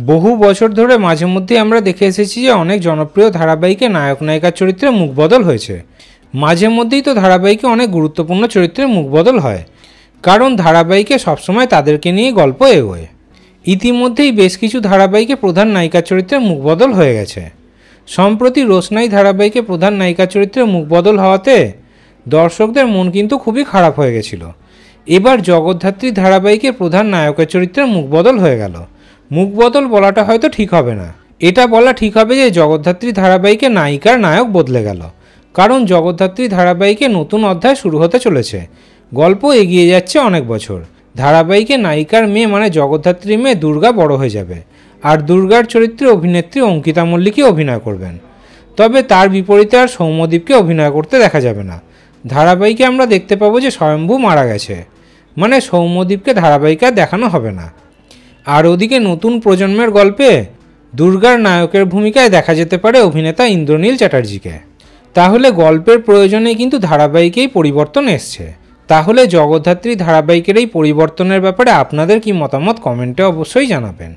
বহু বছর ধরে মাঝে মধ্যেই আমরা দেখে এসেছি যে অনেক জনপ্রিয় ধারাবাহিকে নায়ক নায়িকার চরিত্রে মুখ বদল হয়েছে। মাঝে মধ্যেই তো ধারাবাহিকে অনেক গুরুত্বপূর্ণ চরিত্রে মুখ বদল হয়, কারণ ধারাবাহিকে সবসময় তাদেরকে নিয়ে গল্প এগোয়। ইতিমধ্যেই বেশ কিছু ধারাবাহিকে প্রধান নায়িকার চরিত্রে মুখ বদল হয়ে গেছে। সম্প্রতি রোশনাই ধারাবাহিকে প্রধান নায়িকার চরিত্রে মুখ বদল হওয়াতে দর্শকদের মন কিন্তু খুবই খারাপ হয়ে গেছিল। এবার জগদ্ধাত্রী ধারাবাহিকে প্রধান নায়কের চরিত্রে মুখ বদল হয়ে গেল। মুখ বদল বলাটা হয়তো ঠিক হবে না, এটা বলা ঠিক হবে যে জগদ্ধাত্রী ধারাবাহিকে নায়িকার নায়ক বদলে গেল, কারণ জগদ্ধাত্রী ধারাবাহিকে নতুন অধ্যায় শুরু হতে চলেছে। গল্প এগিয়ে যাচ্ছে অনেক বছর। ধারাবাহিকে নায়িকার মেয়ে মানে জগদ্ধাত্রী মেয়ে দুর্গা বড় হয়ে যাবে, আর দুর্গার চরিত্রে অভিনেত্রী অঙ্কিতা মল্লিকই অভিনয় করবেন। তবে তার বিপরীতে আর সৌম্যদীপকে অভিনয় করতে দেখা যাবে না। ধারাবাহিকে আমরা দেখতে পাবো যে স্বয়ম্ভু মারা গেছে, মানে সৌম্যদীপকে ধারাবাহিকে আর দেখানো হবে না। আর ওদিকে নতুন প্রজন্মের গল্পে দুর্গার নায়কের ভূমিকায় দেখা যেতে পারে অভিনেতা ইন্দ্রনীল চ্যাটার্জিকে। তাহলে গল্পের প্রয়োজনে কিন্তু ধারাবাহিকেই পরিবর্তন এসছে। তাহলে জগদ্ধাত্রী ধারাবাহিকের এই পরিবর্তনের ব্যাপারে আপনাদের কি মতামত কমেন্টে অবশ্যই জানাবেন।